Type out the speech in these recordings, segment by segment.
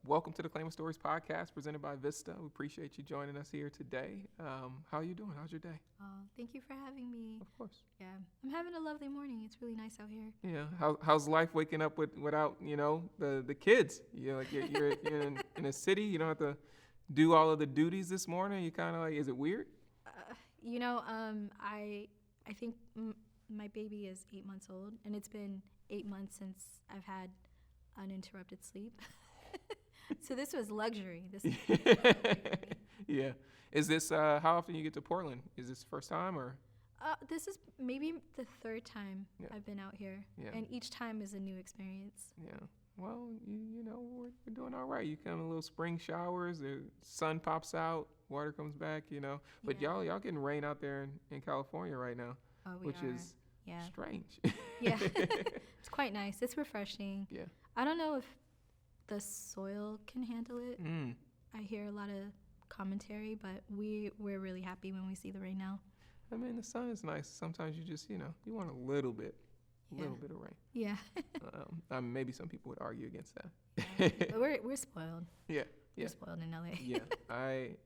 Welcome to the Claima Stories podcast presented by Vista. We appreciate you joining us here today. How are you doing? How's your day? Oh, thank you for having me. Of course. Yeah, I'm having a lovely morning. It's really nice out here. Yeah. How's life waking up without the kids? You're in a city. You don't have to do all of the duties this morning. You kind of like, is it weird? I think my baby is 8 months old, and it's been 8 months since I've had uninterrupted sleep. So this was luxury. Yeah. Is this how often you get to Portland? Is this the first time or? This is maybe the third time I've been out here, and each time is a new experience. Yeah. Well, we're doing all right. You come in little spring showers, the sun pops out, water comes back, But y'all getting rain out there in California right now, which is strange. Yeah, it's quite nice. It's refreshing. Yeah. I don't know if the soil can handle it. I hear a lot of commentary, but we're really happy when we see the rain now. I mean, the sun is nice. Sometimes you just, you want a little bit of rain. Yeah. Maybe some people would argue against that. Yeah. But we're spoiled. Yeah. We're spoiled in LA. Yeah.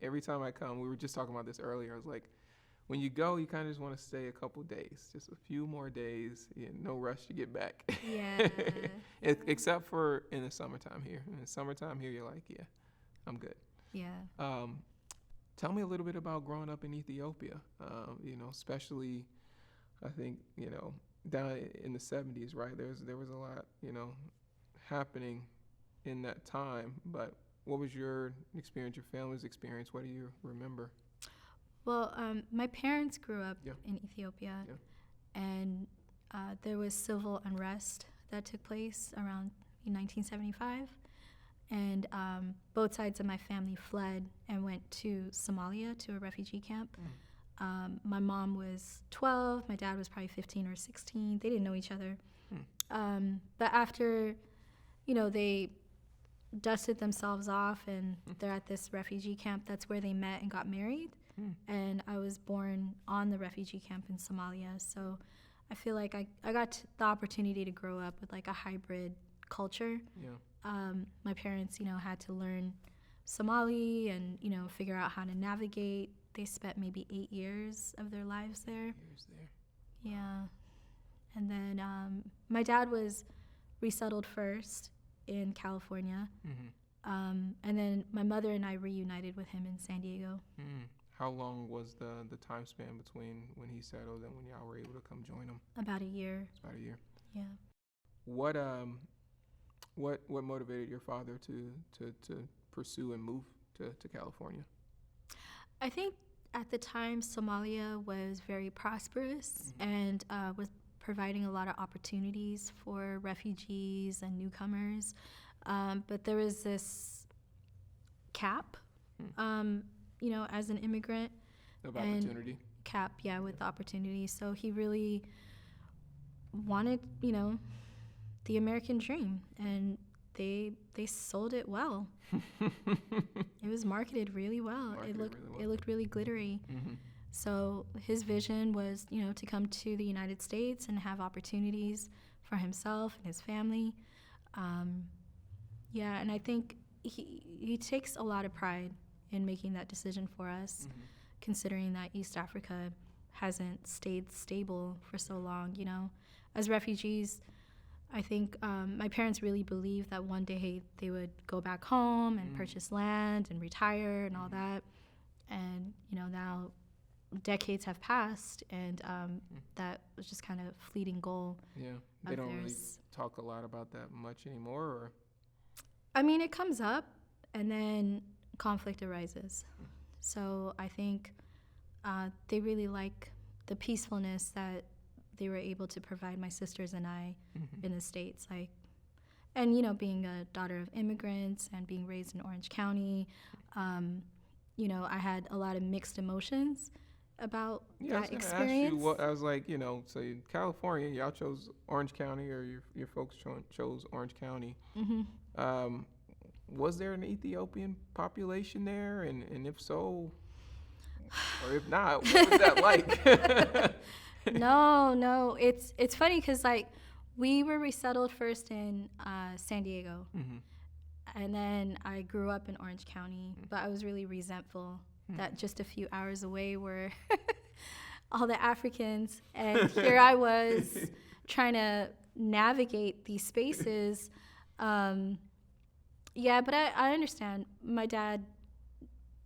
Every time I come, we were just talking about this earlier. I was like, when you go, you kind of just want to stay a couple days, just a few more days. No rush to get back. Yeah. Except for in the summertime here. In the summertime here, you're like, yeah, I'm good. Yeah. Tell me a little bit about growing up in Ethiopia. Especially, I think, down in the 70s, right? There was a lot, happening in that time. But what was your experience, your family's experience? What do you remember? Well, my parents grew up in Ethiopia, and there was civil unrest that took place around 1975. And both sides of my family fled and went to Somalia, to a refugee camp. My mom was 12, my dad was probably 15 or 16. They didn't know each other. But after, they dusted themselves off and they're at this refugee camp, that's where they met and got married. And I was born on the refugee camp in Somalia. So I feel like I got the opportunity to grow up with like a hybrid culture. My parents, had to learn Somali and, figure out how to navigate. They spent maybe 8 years of their lives there. Yeah. And then my dad was resettled first in California. And then my mother and I reunited with him in San Diego. How long was the time span between when he settled and when y'all were able to come join him? About a year. It's about a year. Yeah. What motivated your father to pursue and move to California? I think at the time Somalia was very prosperous and was providing a lot of opportunities for refugees and newcomers. But there was this cap, as an immigrant. Of opportunity? Cap, with the opportunity. So he really wanted, the American dream, and they sold it well. It was marketed really well. It looked really glittery. So his vision was, to come to the United States and have opportunities for himself and his family. And I think he takes a lot of pride in making that decision for us, considering that East Africa hasn't stayed stable for so long. As refugees, I think my parents really believed that one day they would go back home and purchase land and retire and all that. And, now decades have passed, and that was just kind of fleeting goal. Yeah, they don't really talk a lot about that much anymore, or? I mean, it comes up, and then conflict arises. So I think they really like the peacefulness that they were able to provide my sisters and I in the States. And, being a daughter of immigrants and being raised in Orange County, I had a lot of mixed emotions about that experience. I was like, so in California, y'all chose Orange County, or your folks chose Orange County. Was there an Ethiopian population there? And if so, or if not, what was that like? No. It's funny because, we were resettled first in San Diego. And then I grew up in Orange County, but I was really resentful that just a few hours away were all the Africans. And here I was trying to navigate these spaces. Yeah, but I understand. My dad,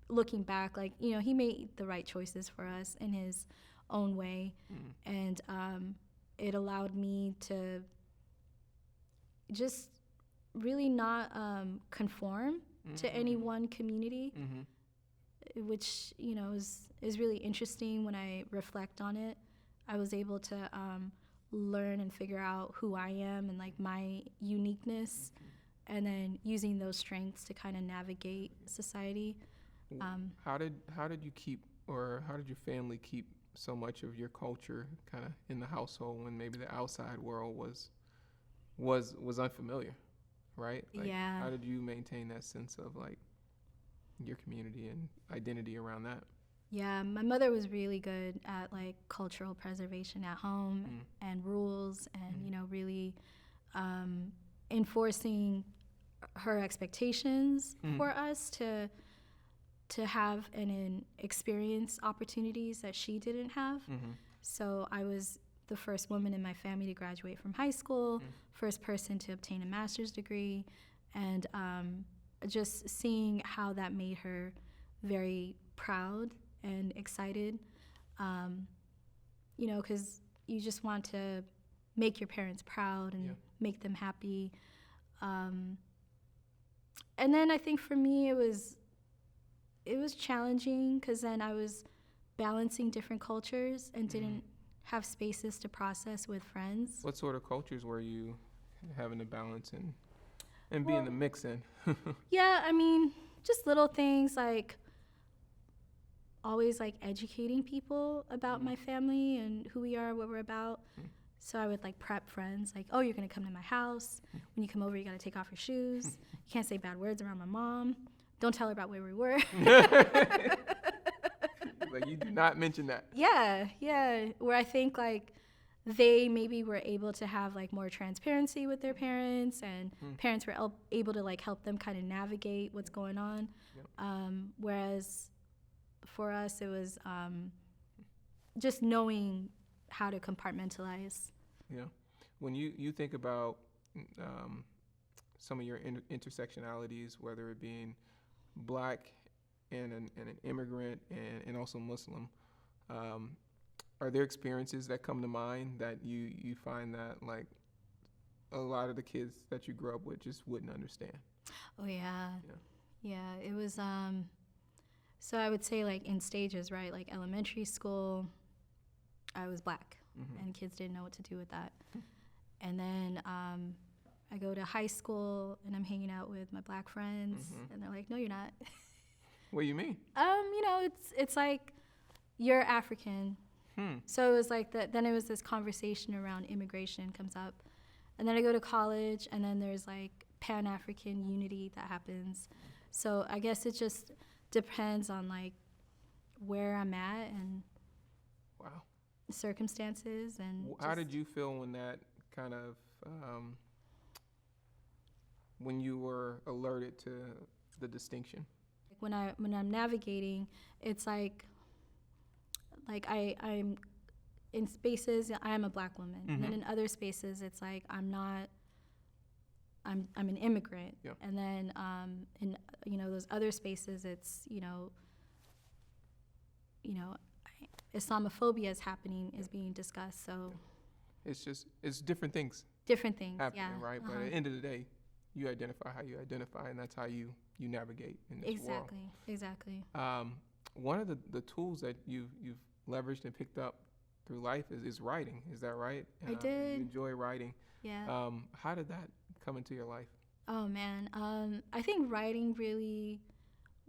looking back, like, you know, he made the right choices for us in his own way. And it allowed me to just really not conform to any one community, which, you know, is really interesting when I reflect on it. I was able to learn and figure out who I am and like my uniqueness, and then using those strengths to kind of navigate society. How did you keep, or how did your family keep so much of your culture kind of in the household when maybe the outside world was unfamiliar, right? Like, Yeah. How did you maintain that sense of like your community and identity around that? Yeah, my mother was really good at like cultural preservation at home and rules, and you know, really enforcing her expectations for us to have and experience opportunities that she didn't have. So I was the first woman in my family to graduate from high school, first person to obtain a master's degree, and just seeing how that made her very proud and excited, you know, because you just want to make your parents proud and make them happy. And then I think for me it was challenging because then I was balancing different cultures and didn't have spaces to process with friends. What sort of cultures were you having to balance and be in the mix in? Yeah, I mean, just little things like always like educating people about my family and who we are, what we're about. So I would like prep friends, like, oh, you're gonna come to my house. When you come over, you gotta take off your shoes. You can't say bad words around my mom. Don't tell her about where we were. Like, you do not mention that. Yeah. Where I think like they maybe were able to have like more transparency with their parents, and parents were able to like help them kind of navigate what's going on. Whereas for us, it was just knowing how to compartmentalize. Yeah. When you think about some of your intersectionalities, whether it being Black and an immigrant and also Muslim, are there experiences that come to mind that you find that like a lot of the kids that you grew up with just wouldn't understand? Oh yeah. It was so I would say like in stages, right? Like elementary school, I was Black, and kids didn't know what to do with that. And then I go to high school and I'm hanging out with my Black friends, and they're like, "No, you're not." What do you mean? You know, it's like you're African. So it was like that. Then it was this conversation around immigration comes up, and then I go to college, and then there's like Pan-African unity that happens. So I guess it just depends on like where I'm at and circumstances. And how did you feel when that kind of when you were alerted to the distinction? When I'm navigating, it's like I'm in spaces I am a Black woman, and then in other spaces it's like I'm an immigrant, and then in those other spaces it's Islamophobia is happening, is being discussed. So it's different things happening, right? But at the end of the day, you identify how you identify, and that's how you navigate in this world. Exactly. One of the tools that you've leveraged and picked up through life is writing. Is that right? I did. You enjoy writing. Yeah. How did that come into your life? Oh man, I think writing really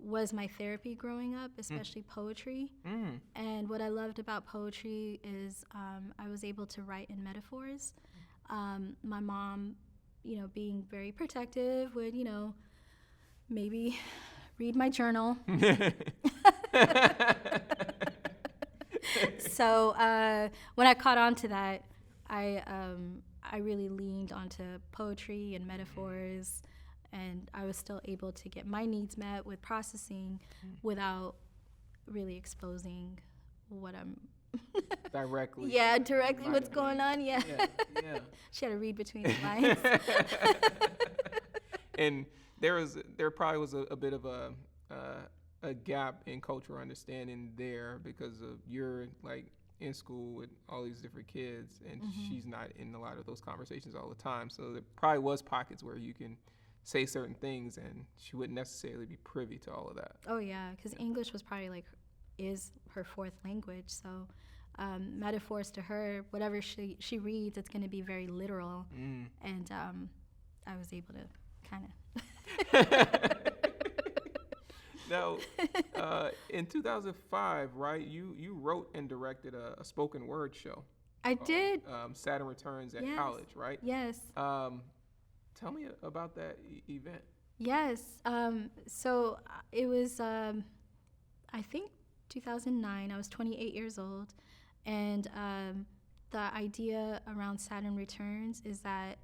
was my therapy growing up, especially poetry. And what I loved about poetry is I was able to write in metaphors. My mom, being very protective, would, maybe read my journal. So when I caught on to that, I really leaned onto poetry and metaphors and I was still able to get my needs met with processing without really exposing what I'm directly. Yeah, directly what's going on. Yeah. She had to read between the lines. And there probably was a bit of a gap in cultural understanding there because of you're like in school with all these different kids, and she's not in a lot of those conversations all the time. So there probably was pockets where you can say certain things, and she wouldn't necessarily be privy to all of that. Oh yeah, because English was probably is her fourth language. So metaphors to her, whatever she reads, it's going to be very literal. And I was able to kind of. Now, in 2005, right, you wrote and directed a spoken word show. I did. Saturn Returns at college, right? Yes. Tell me about that event. Yes. So it was, I think, 2009. I was 28 years old. And the idea around Saturn Returns is that,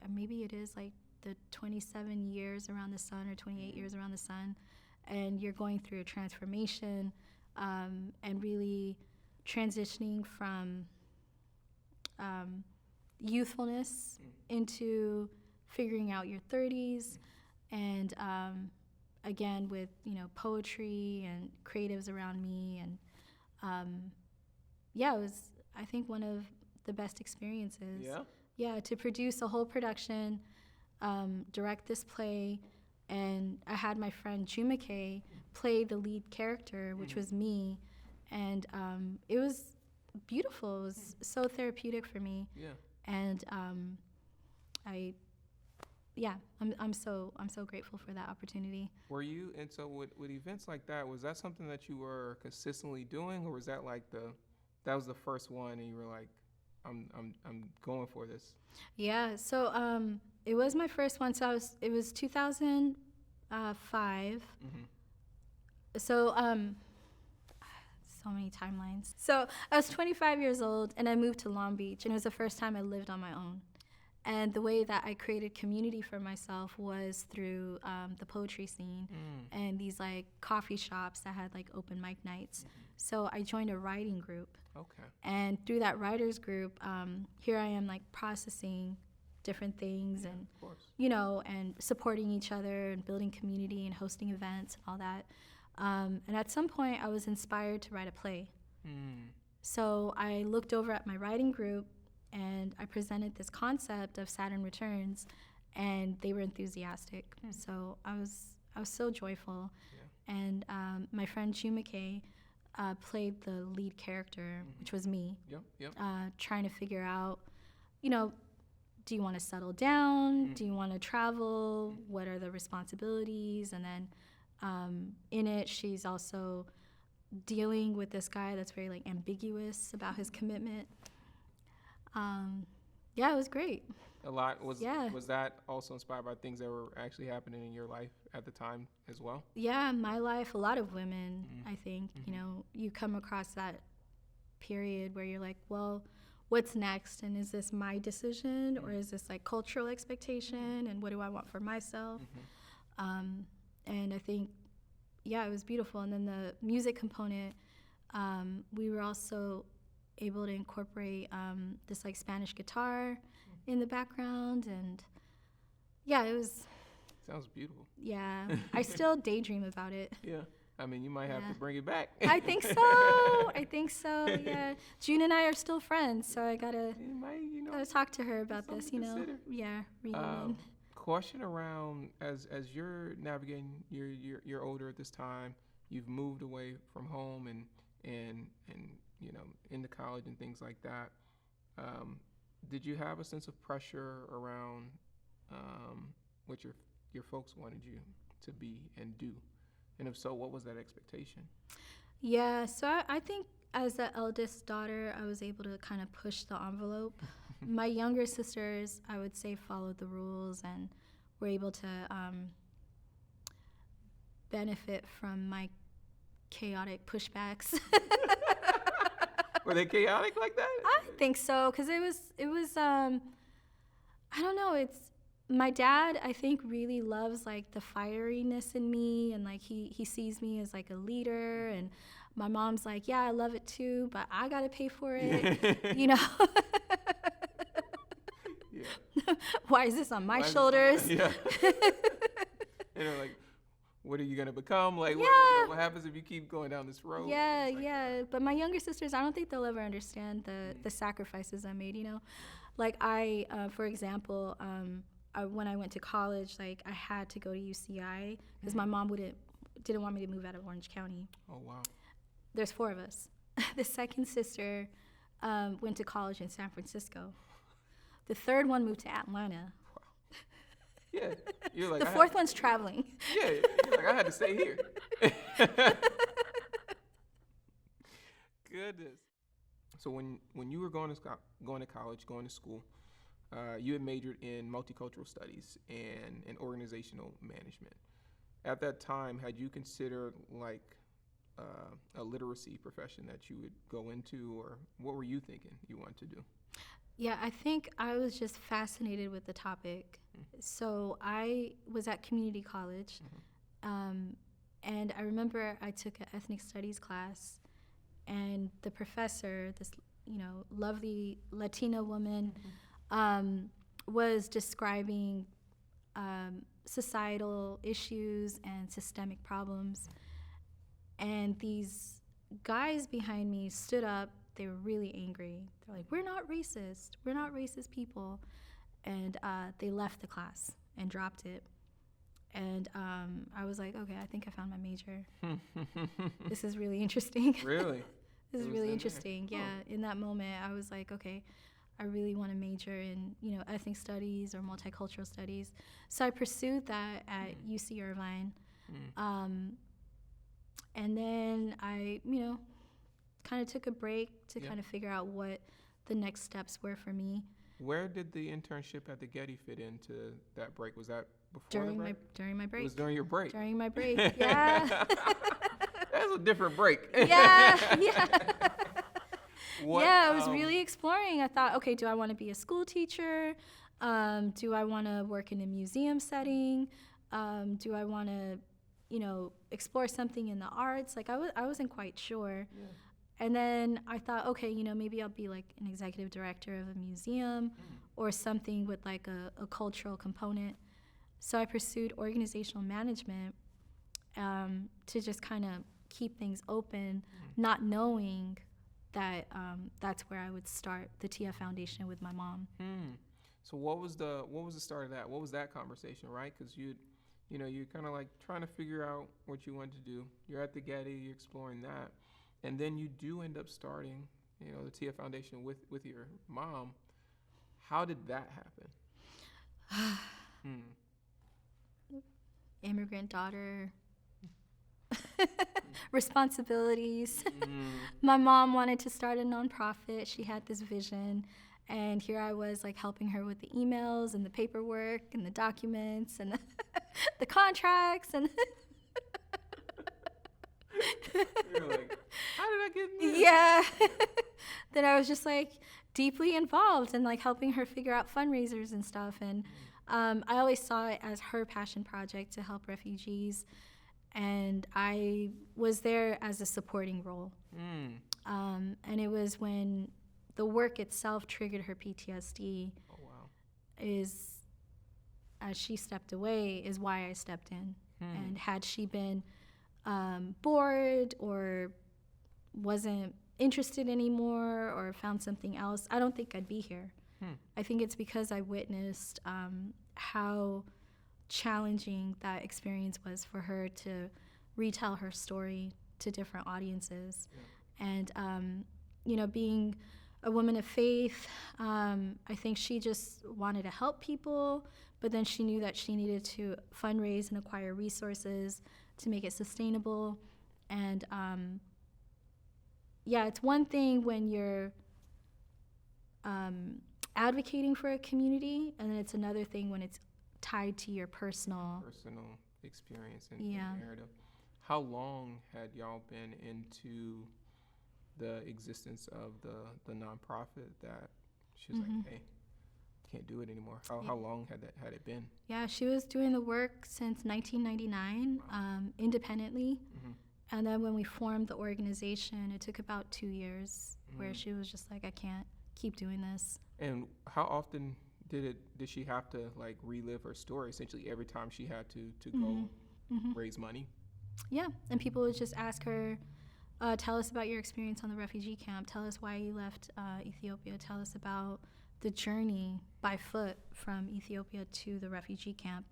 maybe it is like the 27 years around the sun or 28 years around the sun, and you're going through a transformation and really transitioning from youthfulness into figuring out your 30s, and again with poetry and creatives around me, and it was, I think, one of the best experiences. Yeah, to produce a whole production, direct this play, and I had my friend Jumike play the lead character, which was me, and it was beautiful. It was so therapeutic for me. Yeah. And I'm so grateful for that opportunity. Were you, and so with events like that, was that something that you were consistently doing, or was that like that was the first one and you were like, I'm going for this? Yeah, so it was my first one. So it was 2005. So so many timelines. So I was 25 years old and I moved to Long Beach, and it was the first time I lived on my own. And the way that I created community for myself was through the poetry scene and these like coffee shops that had like open mic nights. So I joined a writing group. Okay. And through that writers group, here I am like processing different things and, and supporting each other and building community and hosting events and all that. And at some point I was inspired to write a play. So I looked over at my writing group and I presented this concept of Saturn Returns, and they were enthusiastic. So I was so joyful. And my friend Jumike played the lead character, which was me, trying to figure out, do you want to settle down? Do you want to travel? What are the responsibilities? And then in it, she's also dealing with this guy that's very like ambiguous about his commitment. It was great. A lot was that also inspired by things that were actually happening in your life at the time as well? Yeah, my life, a lot of women, I think, you come across that period where you're like, well, what's next? And is this my decision or is this like cultural expectation? And what do I want for myself? And I think, it was beautiful. And then the music component, we were also able to incorporate this like Spanish guitar in the background, and it was. Sounds beautiful. Yeah, I still daydream about it. Yeah, I mean, you might have to bring it back. I think so. Yeah, June and I are still friends, so I gotta talk to her about this. Yeah, reunion. Question around as you're navigating, you're older at this time. You've moved away from home and into college and things like that. Did you have a sense of pressure around what your folks wanted you to be and do? And if so, what was that expectation? Yeah, so I think as the eldest daughter, I was able to kind of push the envelope. My younger sisters, I would say, followed the rules and were able to benefit from my chaotic pushbacks. Were they chaotic like that? I think so, because it was I don't know, my dad, I think, really loves like the fieriness in me, and like he sees me as like a leader, and my mom's like, yeah, I love it too, but I gotta pay for it, you know. Yeah. Why is this on my shoulders? Yeah. Like, what are you gonna become? Like, yeah. What happens if you keep going down this road? Yeah, yeah. But my younger sisters, I don't think they'll ever understand the sacrifices I made. Like for example, when I went to college, like I had to go to UCI because my mom didn't want me to move out of Orange County. Oh wow. There's 4 of us. The second sister went to college in San Francisco. The third one moved to Atlanta. Wow. Yeah, you're like the fourth one's traveling. Yeah, you're like I had to stay here. Goodness. So when you were going to college, going to school, you had majored in multicultural studies and in organizational management. At that time, had you considered like a literacy profession that you would go into, or what were you thinking you wanted to do? Yeah, I think I was just fascinated with the topic. Mm-hmm. So I was at community college, and I remember I took an ethnic studies class, and the professor, this lovely Latina woman, was describing societal issues and systemic problems. And these guys behind me stood up. They were really angry. They're like, we're not racist. We're not racist people. And they left the class and dropped it. And I was like, okay, I think I found my major. This is really interesting. Really? This is really interesting. There. Yeah, in that moment, I was like, okay, I really want to major in, ethnic studies or multicultural studies. So I pursued that at UC Irvine. And then I, kind of took a break to kind of figure out what the next steps were for me. Where did the internship at the Getty fit into that break? Was that before during the break? During my break. It was during your break? During my break, yeah. That's a different break. Yeah. Yeah, I was really exploring. I thought, okay, do I want to be a school teacher? Do I want to work in a museum setting? Do I want to, explore something in the arts? Like I wasn't quite sure. Yeah. And then I thought, okay, maybe I'll be like an executive director of a museum or something with like a cultural component. So I pursued organizational management to just kind of keep things open, not knowing that that's where I would start the Tiyya Foundation with my mom. So what was the start of that? What was that conversation, right? Because you're kind of like trying to figure out what you want to do. You're at the Getty, you're exploring that. And then you do end up starting, the Tiyya Foundation with your mom. How did that happen? Immigrant daughter. Responsibilities. My mom wanted to start a nonprofit. She had this vision. And here I was like helping her with the emails and the paperwork and the documents and the contracts and You're like, how did I get in this? Yeah. Then I was just like deeply involved in like helping her figure out fundraisers and stuff. And I always saw it as her passion project to help refugees. And I was there as a supporting role. And it was when the work itself triggered her PTSD. Oh, wow. As she stepped away, is why I stepped in. And had she been bored or wasn't interested anymore or found something else, I don't think I'd be here. I think it's because I witnessed how challenging that experience was for her to retell her story to different audiences. And, being a woman of faith, I think she just wanted to help people, but then she knew that she needed to fundraise and acquire resources to make it sustainable. And it's one thing when you're advocating for a community, and then it's another thing when it's tied to your personal experience and narrative. How long had y'all been into the existence of the nonprofit that she was like, hey, can't do it anymore? How long had it been? Yeah, she was doing the work since 1999, independently. And then when we formed the organization, it took about 2 years where she was just like, I can't keep doing this. And how often did she have to like relive her story? Essentially every time she had to go raise money? Yeah, and people would just ask her, tell us about your experience on the refugee camp. Tell us why you left Ethiopia. Tell us about the journey by foot from Ethiopia to the refugee camp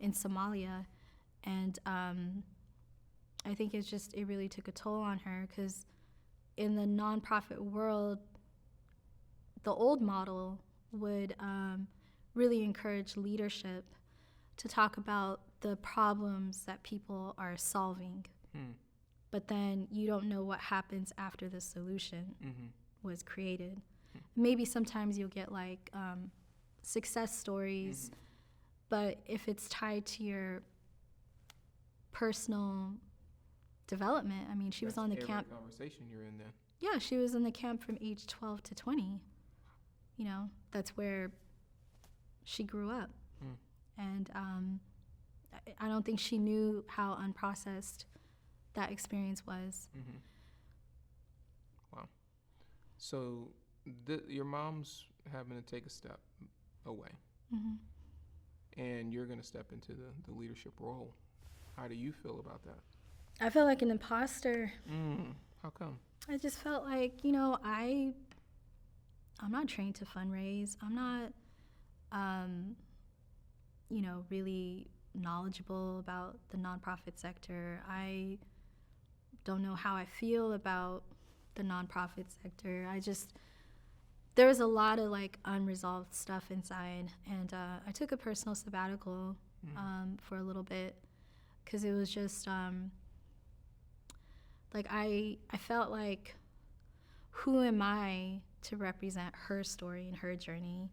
in Somalia. And I think it really took a toll on her, because in the nonprofit world, the old model would really encourage leadership to talk about the problems that people are solving. But then you don't know what happens after the solution was created. Maybe sometimes you'll get like success stories, but if it's tied to your personal development, I mean, she was on the camp. Conversation you're in then. Yeah, she was in the camp from age 12 to 20. You know, that's where she grew up. And I don't think she knew how unprocessed that experience was. Wow. So your mom's having to take a step away, and you're going to step into the leadership role. How do you feel about that? I feel like an imposter. How come? I just felt like, you know, I'm not trained to fundraise. I'm not, you know, really knowledgeable about the nonprofit sector. I don't know how I feel about the nonprofit sector. There was a lot of like unresolved stuff inside, and I took a personal sabbatical for a little bit, because it was just like I felt like, who am I to represent her story and her journey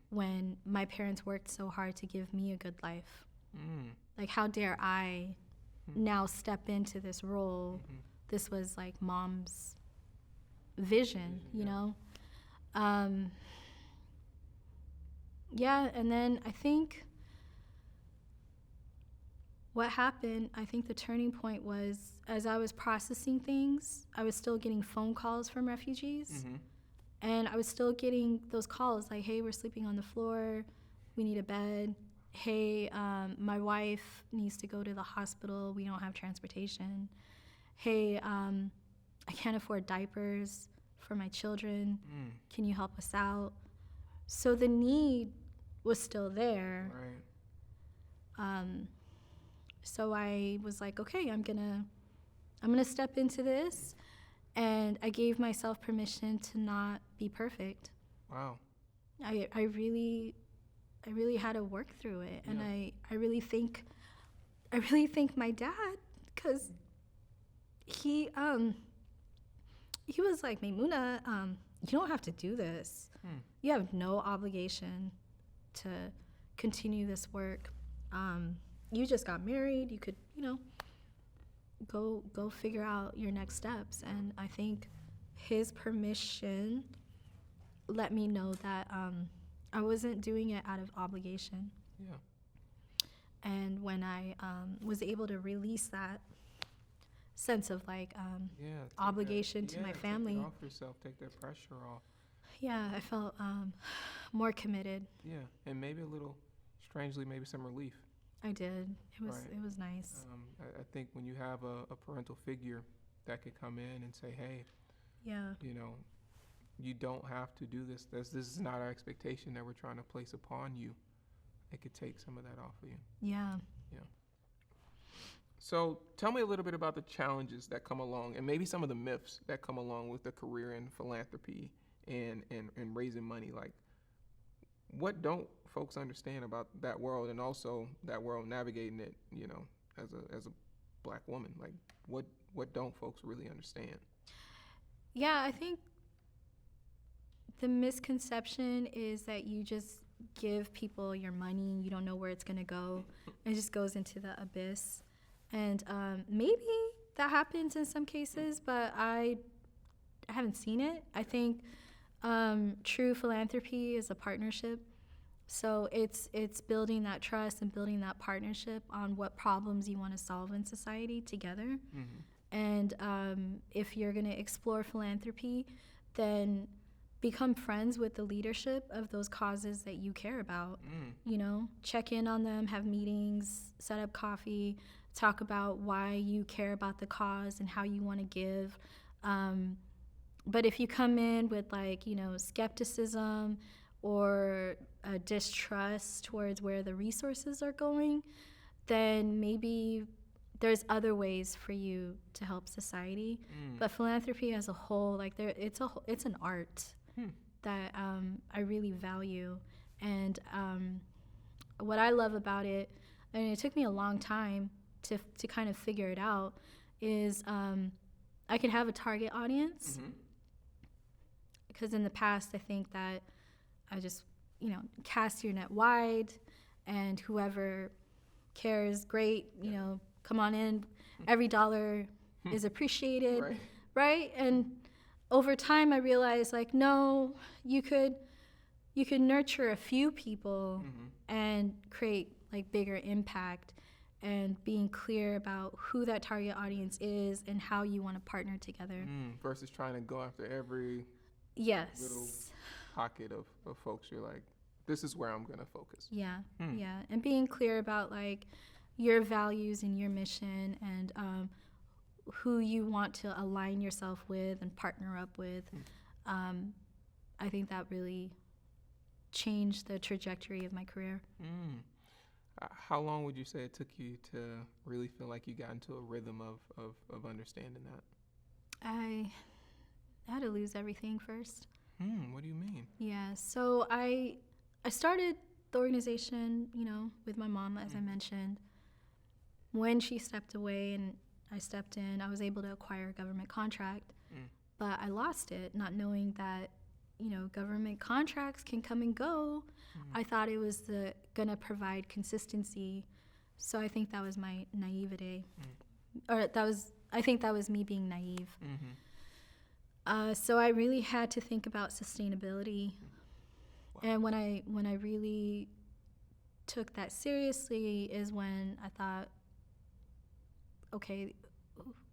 when my parents worked so hard to give me a good life? Like, how dare I now step into this role? This was like mom's vision, you know? Yeah, and then I think what happened, I think the turning point was, as I was processing things, I was still getting phone calls from refugees. And I was still getting those calls like, hey, we're sleeping on the floor. We need a bed. Hey, my wife needs to go to the hospital. We don't have transportation. Hey, I can't afford diapers for my children. Can you help us out? So the need was still there. So I was like, okay, I'm gonna step into this, and I gave myself permission to not be perfect. Wow. I really had to work through it, and I really think my dad, because he was like, Meymuna, you don't have to do this. You have no obligation to continue this work. You just got married. You could, you know, go figure out your next steps. And I think his permission let me know that I wasn't doing it out of obligation. And when I was able to release that sense of like obligation to my family, take it off yourself, take that pressure off. I felt more committed. And maybe a little, strangely, maybe some relief. I did. It was nice. I think when you have a parental figure that could come in and say, hey, you know, you don't have to do this. This is not our expectation that we're trying to place upon you. It could take some of that off of you. Yeah. So tell me a little bit about the challenges that come along, and maybe some of the myths that come along with a career in philanthropy and raising money. Like, what don't folks understand about that world, and also that world navigating it, you know, as a Black woman? Like, what don't folks really understand? Yeah, I think the misconception is that you just give people your money, you don't know where it's going to go. It just goes into the abyss. And maybe that happens in some cases, but I haven't seen it. I think true philanthropy is a partnership. So it's building that trust and building that partnership on what problems you want to solve in society together. And if you're going to explore philanthropy, then become friends with the leadership of those causes that you care about. You know, check in on them, have meetings, set up coffee, talk about why you care about the cause and how you want to give. But if you come in with, like, you know, skepticism or a distrust towards where the resources are going, then maybe there's other ways for you to help society. But philanthropy as a whole, like, it's an art that I really value. And what I love about it, and it took me a long time to kind of figure it out, is I can have a target audience. Because in the past, I think that I just, you know, cast your net wide, and whoever cares, great, you know, come on in. Every dollar is appreciated, right? And over time, I realized, like, no, you could nurture a few people and create, like, bigger impact, and being clear about who that target audience is and how you want to partner together. Versus trying to go after every little pocket of folks. You're like, this is where I'm going to focus. Yeah. And being clear about, like, your values and your mission, and who you want to align yourself with and partner up with. I think that really changed the trajectory of my career. How long would you say it took you to really feel like you got into a rhythm of understanding that? I had to lose everything first. What do you mean? Yeah, so I started the organization, you know, with my mom, as I mentioned. When she stepped away and I stepped in, I was able to acquire a government contract, but I lost it, not knowing that, you know, government contracts can come and go. I thought it was gonna provide consistency, so I think that was my naivete, or I think that was me being naive. So I really had to think about sustainability, and when I really took that seriously is when I thought, okay,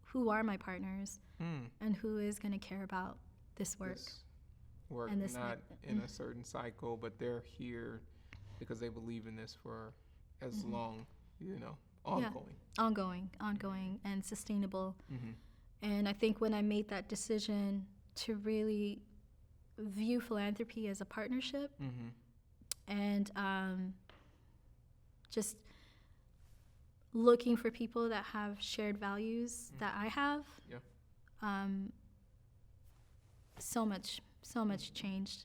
who are my partners, and who is going to care about this work? And this not in a certain cycle, but they're here because they believe in this for as long, you know, ongoing and sustainable. And I think when I made that decision to really view philanthropy as a partnership, and just looking for people that have shared values that I have, so much changed.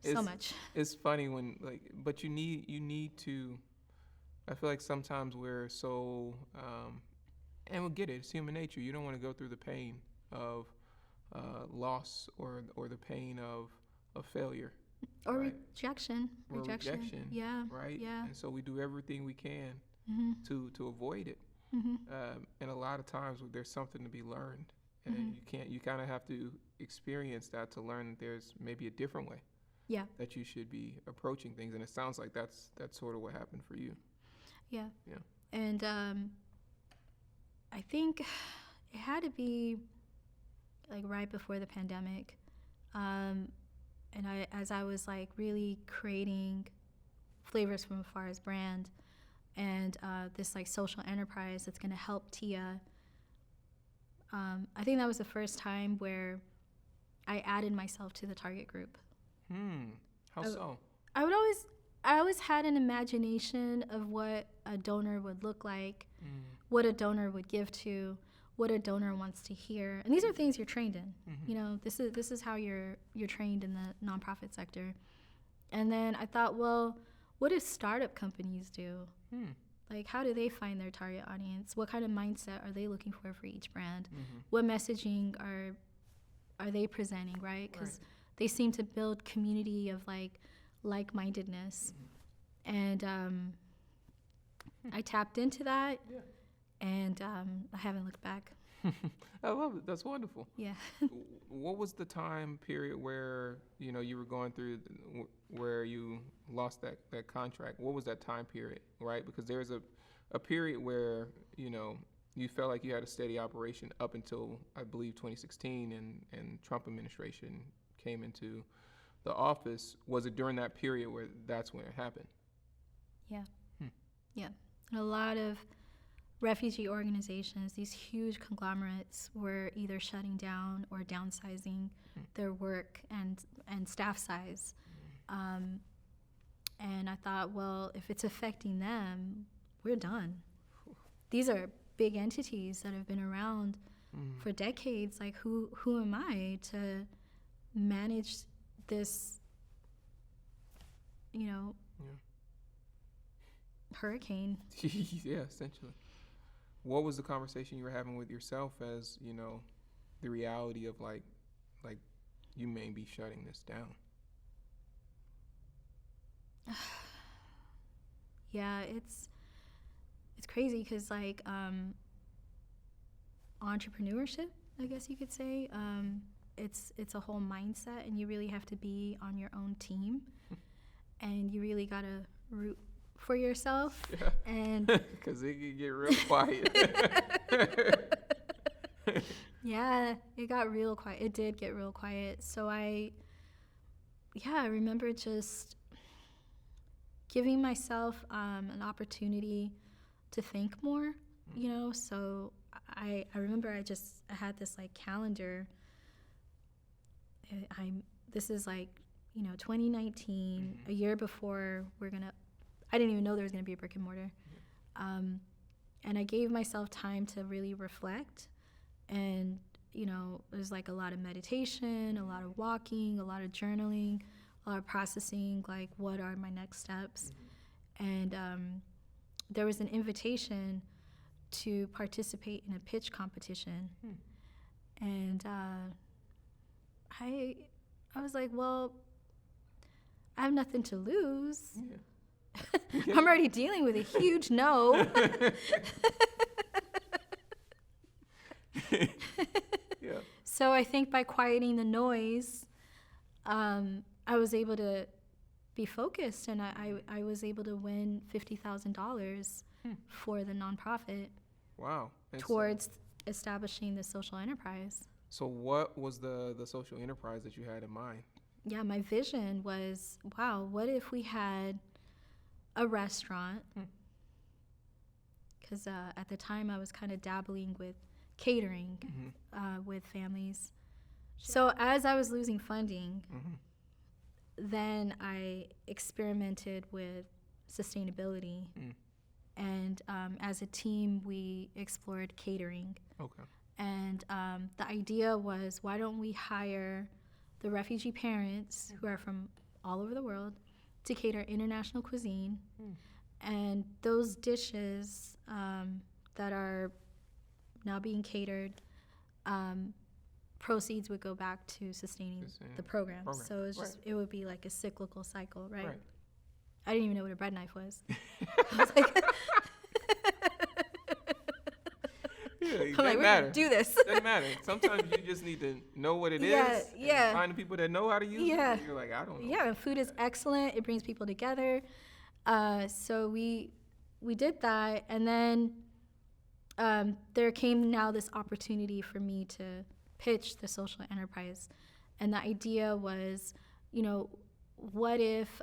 So much. It's funny when, like, but you need to, I feel like sometimes we're so, and we'll get it, it's human nature. You don't want to go through the pain of loss or the pain of failure. Or right? rejection. Yeah. Right? Yeah. And so we do everything we can to avoid it. And a lot of times there's something to be learned. And you kind of have to experience that to learn that there's maybe a different way that you should be approaching things. And it sounds like that's sort of what happened for you. Yeah. And I think it had to be like right before the pandemic. And as I was like really creating Flavors from Afar's brand and this like social enterprise that's going to help Tiyya, I think that was the first time where I added myself to the target group. How so? I always had an imagination of what a donor would look like, what a donor would give to, what a donor wants to hear. And these are things you're trained in. You know, this is how you're trained in the nonprofit sector. And then I thought, well, what do startup companies do? Like, how do they find their target audience? What kind of mindset are they looking for each brand? What messaging are they presenting, right? Because they seem to build community of like-mindedness. And I tapped into that, and I haven't looked back. I love it. That's wonderful. Yeah. What was the time period where, you were going through, where you lost that contract? What was that time period, right? Because there's a period where, you felt like you had a steady operation up until, I believe, 2016 and Trump administration came into the office. Was it during that period where that's when it happened? Yeah. Yeah. A lot of refugee organizations, these huge conglomerates, were either shutting down or downsizing their work and staff size. And I thought, well, if it's affecting them, we're done. These are big entities that have been around for decades. Like, who am I to manage this, hurricane? Yeah, essentially. What was the conversation you were having with yourself as, the reality of like you may be shutting this down? Yeah, it's crazy because entrepreneurship, I guess you could say, it's a whole mindset, and you really have to be on your own team, and you really gotta root for yourself. Yeah. And because it can get real quiet. Yeah, it got real quiet. It did get real quiet. So I remember just giving myself an opportunity to think more, So I remember I had this calendar. This is 2019, a year before I didn't even know there was gonna be a brick and mortar. And I gave myself time to really reflect, and there's a lot of meditation, a lot of walking, a lot of journaling, a lot of processing, what are my next steps. And there was an invitation to participate in a pitch competition. And I was like, well, I have nothing to lose. Yeah. I'm already dealing with a huge no. Yeah. So I think by quieting the noise, I was able to be focused, and I was able to win $50,000 for the nonprofit. Wow. Towards establishing the social enterprise. So what was the social enterprise that you had in mind? Yeah, my vision was, wow, what if we had a restaurant? Because at the time I was kind of dabbling with catering with families. So as I was losing funding, then I experimented with sustainability. And as a team, we explored catering. Okay. And the idea was, why don't we hire the refugee parents who are from all over the world to cater international cuisine, and those dishes that are now being catered, proceeds would go back to sustaining the program. So it's just it would be like a cyclical cycle, right? I didn't even know what a bread knife was. I was like, we're gonna do this. Doesn't matter. Sometimes you just need to know what it is. And find the people that know how to use it. And you're like, I don't know. Yeah, food is excellent. It brings people together. So we did that, and then there came now this opportunity for me to pitch the social enterprise, and the idea was, what if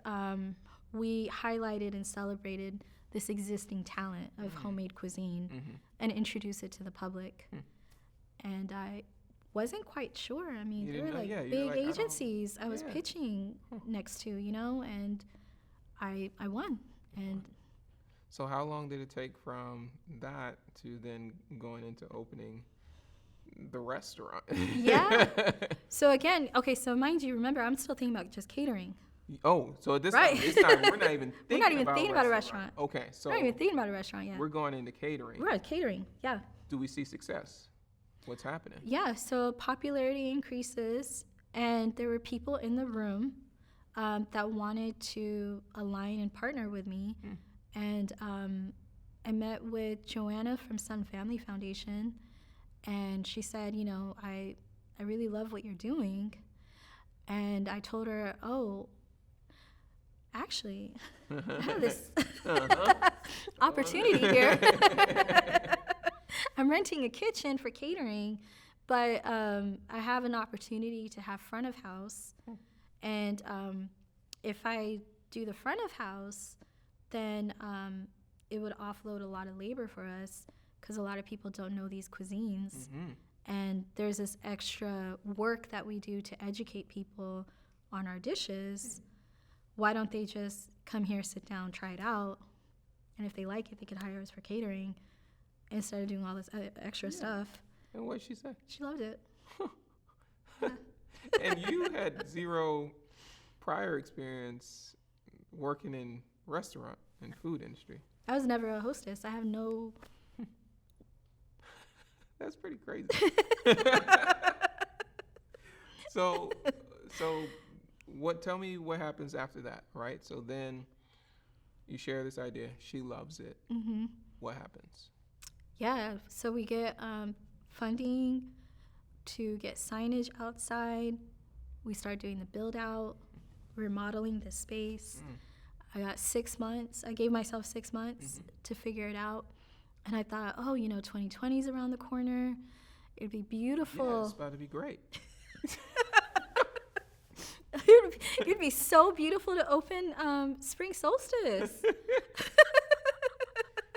we highlighted and celebrated this existing talent of homemade cuisine and introduce it to the public. And I wasn't quite sure. I mean, there were big agencies I was pitching next to, and I won. And so how long did it take from that to then going into opening the restaurant? So again, so mind you, remember, I'm still thinking about just catering. Oh, so at this time, we're not even thinking about a restaurant. Okay, so we're not even thinking about a restaurant yet. We're going into catering. We're at catering, yeah. Do we see success? What's happening? Yeah, so popularity increases, and there were people in the room that wanted to align and partner with me. And I met with Joanna from Sun Family Foundation, And she said, I really love what you're doing. And I told her, oh, actually, I have this opportunity here. I'm renting a kitchen for catering, but I have an opportunity to have front of house. And if I do the front of house, then it would offload a lot of labor for us because a lot of people don't know these cuisines. And there's this extra work that we do to educate people on our dishes. Why don't they just come here, sit down, try it out? And if they like it, they can hire us for catering instead of doing all this extra stuff. And what did she say? She loved it. And you had zero prior experience working in restaurant and food industry. I was never a hostess. I have no... That's pretty crazy. So tell me what happens after that, right? So then you share this idea. She loves it. What happens? Yeah, so we get funding to get signage outside. We start doing the build out, remodeling the space. I got 6 months. I gave myself 6 months to figure it out. And I thought, 2020 is around the corner. It'd be beautiful. Yeah, it's about to be great. It'd be so beautiful to open spring solstice.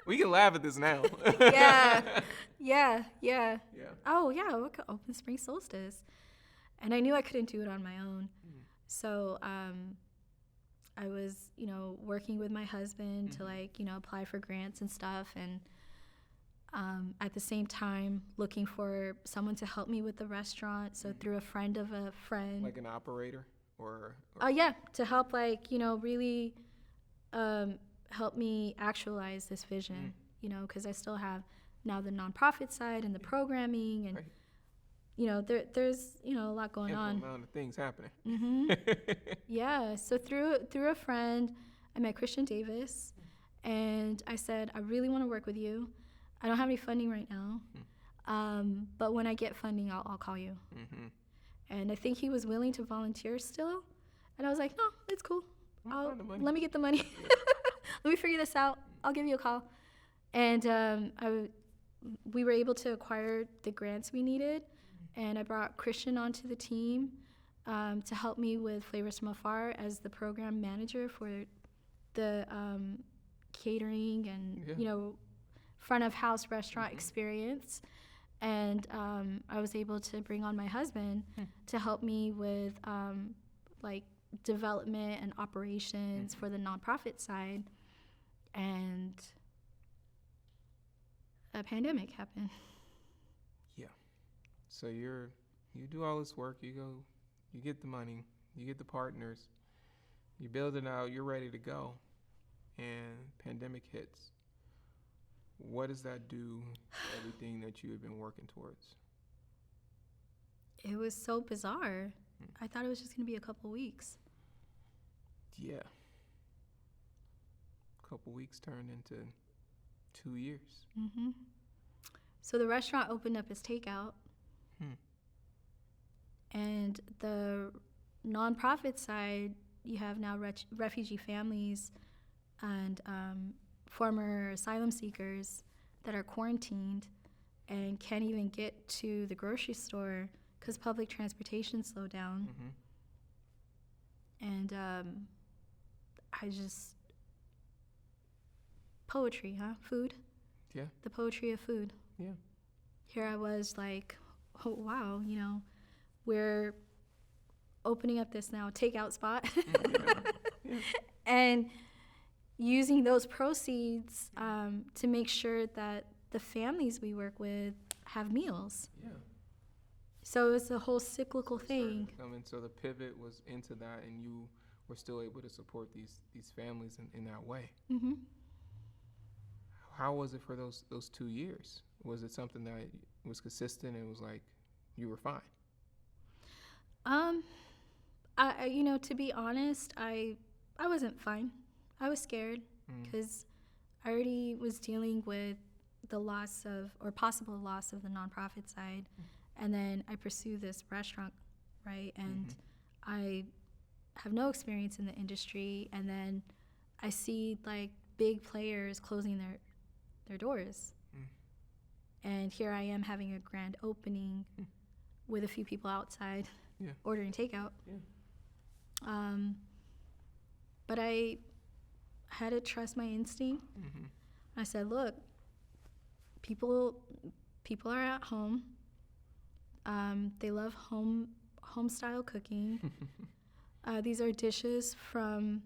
We can laugh at this now. Yeah. Oh, yeah, we could open spring solstice. And I knew I couldn't do it on my own. So I was, working with my husband to, apply for grants and stuff. And at the same time, looking for someone to help me with the restaurant. So through a friend of a friend. Like an operator? Or yeah, to help, really help me actualize this vision, because I still have now the nonprofit side and the programming and, there's, a lot going on. Amount of things happening. Yeah. So through a friend, I met Christian Davis, and I said, I really want to work with you. I don't have any funding right now, but when I get funding, I'll call you. And I think he was willing to volunteer still. And I was like, no, it's cool. Let me get the money. Let me figure this out. I'll give you a call. And we were able to acquire the grants we needed. And I brought Christian onto the team to help me with Flavors from Afar as the program manager for the catering and, front of house restaurant experience. And I was able to bring on my husband to help me with development and operations for the nonprofit side. And a pandemic happened. Yeah. So you do all this work, you get the money, you get the partners, you build it out, you're ready to go, and pandemic hits. What does that do to everything that you have been working towards? It was so bizarre. I thought it was just going to be a couple weeks. Yeah. A couple weeks turned into 2 years. So the restaurant opened up as takeout. And the nonprofit side, you have now refugee families and former asylum seekers that are quarantined and can't even get to the grocery store because public transportation slowed down. And poetry, food. Yeah. The poetry of food. Yeah. Here I was like, oh wow, we're opening up this now takeout spot. And using those proceeds to make sure that the families we work with have meals. Yeah. So it's a whole cyclical thing. So the pivot was into that, and you were still able to support these families in that way. How was it for those 2 years? Was it something that was consistent and was like you were fine? To be honest, I wasn't fine. I was scared because I already was dealing with the loss of, or possible loss of, the nonprofit side, and then I pursue this restaurant, right? And I have no experience in the industry, and then I see like big players closing their doors. And here I am having a grand opening with a few people outside ordering takeout. But I had to trust my instinct. I said, look, people are at home. They love home style cooking. These are dishes from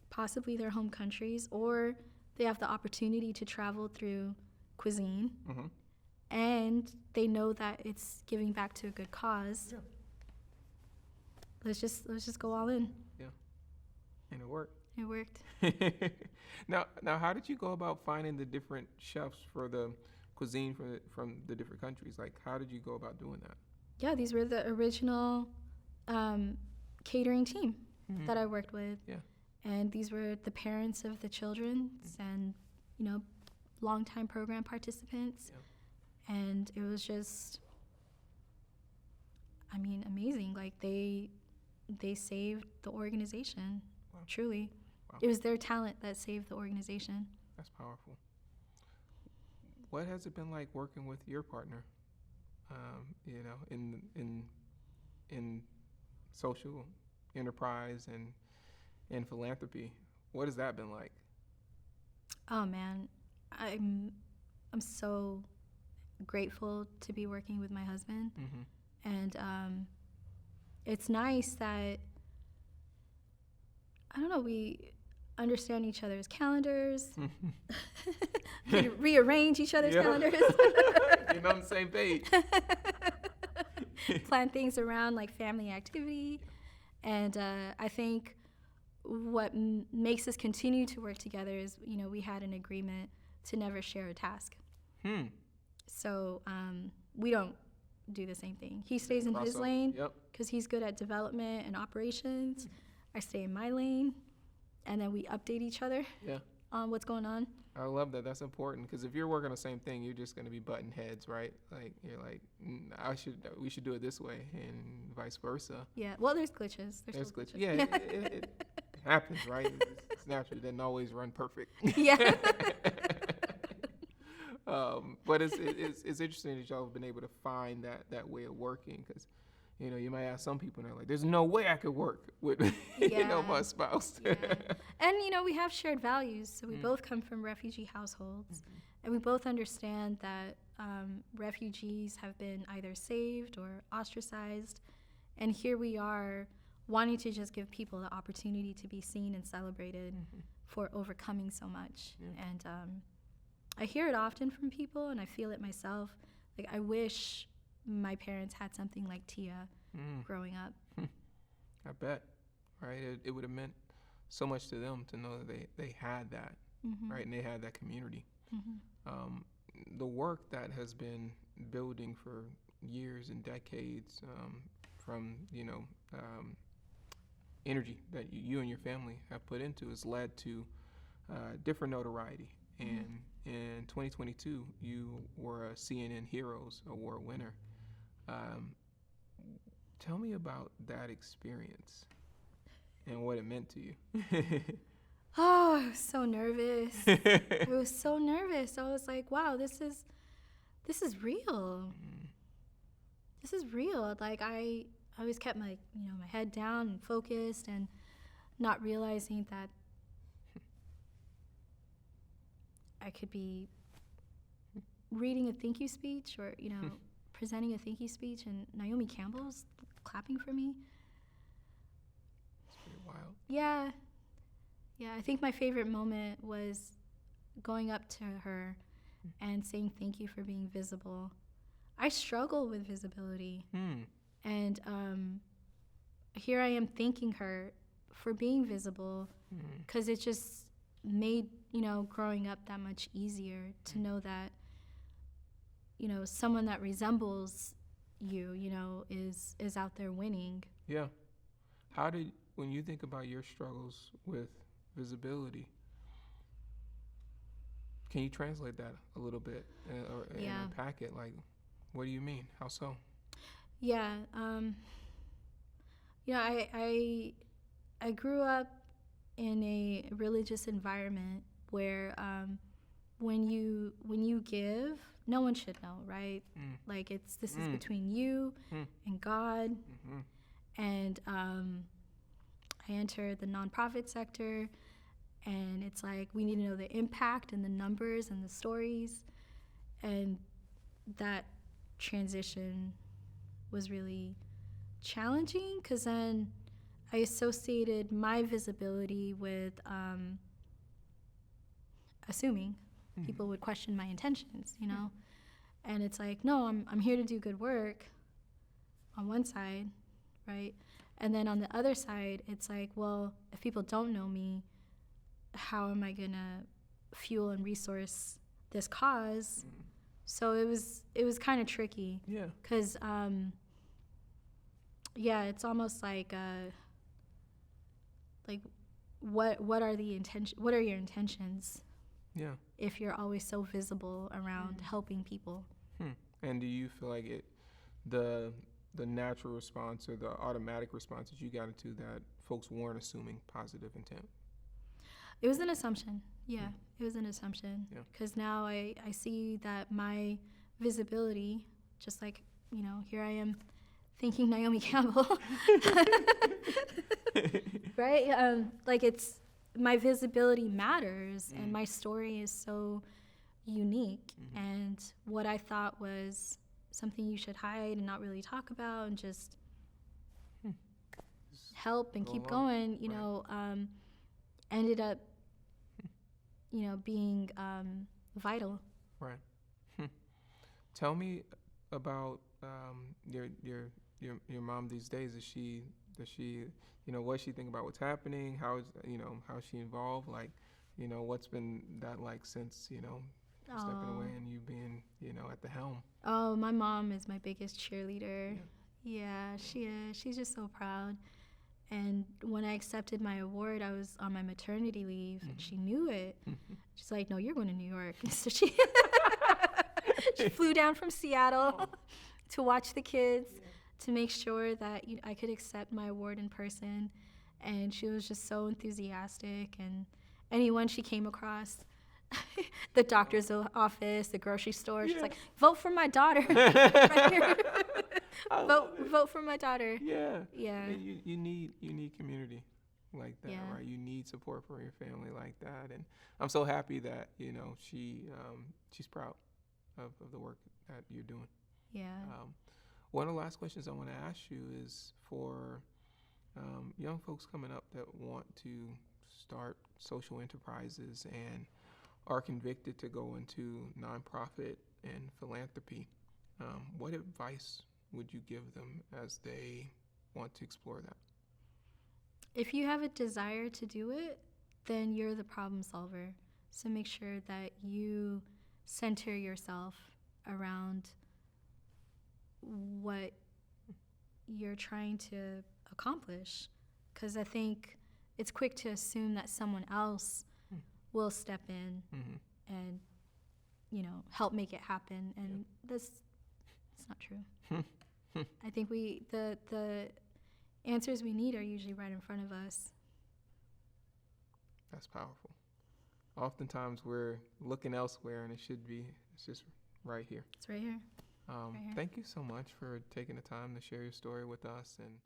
possibly their home countries, or they have the opportunity to travel through cuisine. And they know that it's giving back to a good cause. Let's just go all in. And it worked. It worked. Now, how did you go about finding the different chefs for the cuisine from the different countries? Like, how did you go about doing that? Yeah, these were the original catering team that I worked with. And these were the parents of the children and, longtime program participants. And it was just, amazing. Like, they saved the organization. Wow. Truly. Wow. It was their talent that saved the organization. That's powerful. What has it been like working with your partner, in social enterprise and philanthropy? What has that been like? Oh, man. I'm so grateful to be working with my husband. And it's nice that, we understand each other's calendars. We rearrange each other's calendars. You're on the same page. Plan things around like family activity. And I think what makes us continue to work together is, we had an agreement to never share a task. So we don't do the same thing. He stays in his lane because he's good at development and operations. I stay in my lane, and then we update each other on what's going on. I love that. That's important, because if you're working on the same thing, you're just going to be butting heads, right? Like, you're like, we should do it this way, and vice versa. Yeah. Well, there's glitches. There's glitches. Yeah, it happens, right? It's natural. It doesn't always run perfect. Yeah. But it's interesting that y'all have been able to find that way of working, because you might ask some people and they're like, there's no way I could work with my spouse. And we have shared values, so we both come from refugee households, and we both understand that refugees have been either saved or ostracized, and here we are wanting to just give people the opportunity to be seen and celebrated for overcoming so much. And I hear it often from people, and I feel it myself. Like, I wish my parents had something like Tiyya growing up. I bet, right? It would have meant so much to them to know that they had that, right? And they had that community. The work that has been building for years and decades, from energy that you and your family have put into, has led to different notoriety. And in 2022, you were a CNN Heroes Award winner. Tell me about that experience and what it meant to you. Oh, I was so nervous. I was so nervous. I was like, wow, this is real. This is real. Like, I always kept my head down and focused, and not realizing that I could be reading a thank you speech, or presenting a thank you speech, and Naomi Campbell's clapping for me. It's pretty wild. Yeah, I think my favorite moment was going up to her and saying thank you for being visible. I struggle with visibility, and here I am thanking her for being visible, because it just made growing up that much easier to know that someone that resembles you is out there winning. Yeah. When you think about your struggles with visibility, Can you translate that a little bit or unpack it? Like, what do you mean? How so? Yeah. I grew up in a religious environment where when you give, no one should know, right? Like this is between you and God. And I entered the nonprofit sector, and it's like we need to know the impact and the numbers and the stories, and that transition was really challenging because then I associated my visibility with assuming people would question my intentions, you know? And it's like, no, I'm here to do good work on one side, right? And then on the other side, it's like, well, if people don't know me, how am I gonna fuel and resource this cause? So it was kind of tricky. Yeah. Because it's almost like what are your intentions? Yeah. If you're always so visible around helping people. And do you feel like the natural response or the automatic response that you got into that folks weren't assuming positive intent? It was an assumption. Yeah, it was an assumption. Because now I see that my visibility, just like, you know, here I am thinking Naomi Campbell, right? Like it's, my visibility matters and my story is so unique. And what I thought was something you should hide and not really talk about and just help and keep going, you know, ended up, you know, being vital. Right. Tell me about your mom these days. Does she, you know, what she think about what's happening? How's she involved? Like, you know, what's been that like since, you know, stepping away and you being, you know, at the helm? Oh, my mom is my biggest cheerleader. Yeah, she is. She's just so proud. And when I accepted my award, I was on my maternity leave, and she knew it. She's like, "No, you're going to New York." So she flew down from Seattle to watch the kids, to make sure that I could accept my award in person. And she was just so enthusiastic. And anyone she came across, the doctor's office, the grocery store, she's like, "Vote for my daughter." Right here. Vote for my daughter. Yeah. Yeah. You need community like that, right? You need support from your family like that. And I'm so happy that, you know, she's proud of the work that you're doing. Yeah. One of the last questions I want to ask you is for young folks coming up that want to start social enterprises and are convicted to go into nonprofit and philanthropy. What advice would you give them as they want to explore that? If you have a desire to do it, then you're the problem solver. So make sure that you center yourself around what you're trying to accomplish. Because I think it's quick to assume that someone else will step in and, you know, help make it happen. And it's not true. I think the answers we need are usually right in front of us. That's powerful. Oftentimes we're looking elsewhere and it's just right here. It's right here. Thank you so much for taking the time to share your story with us. And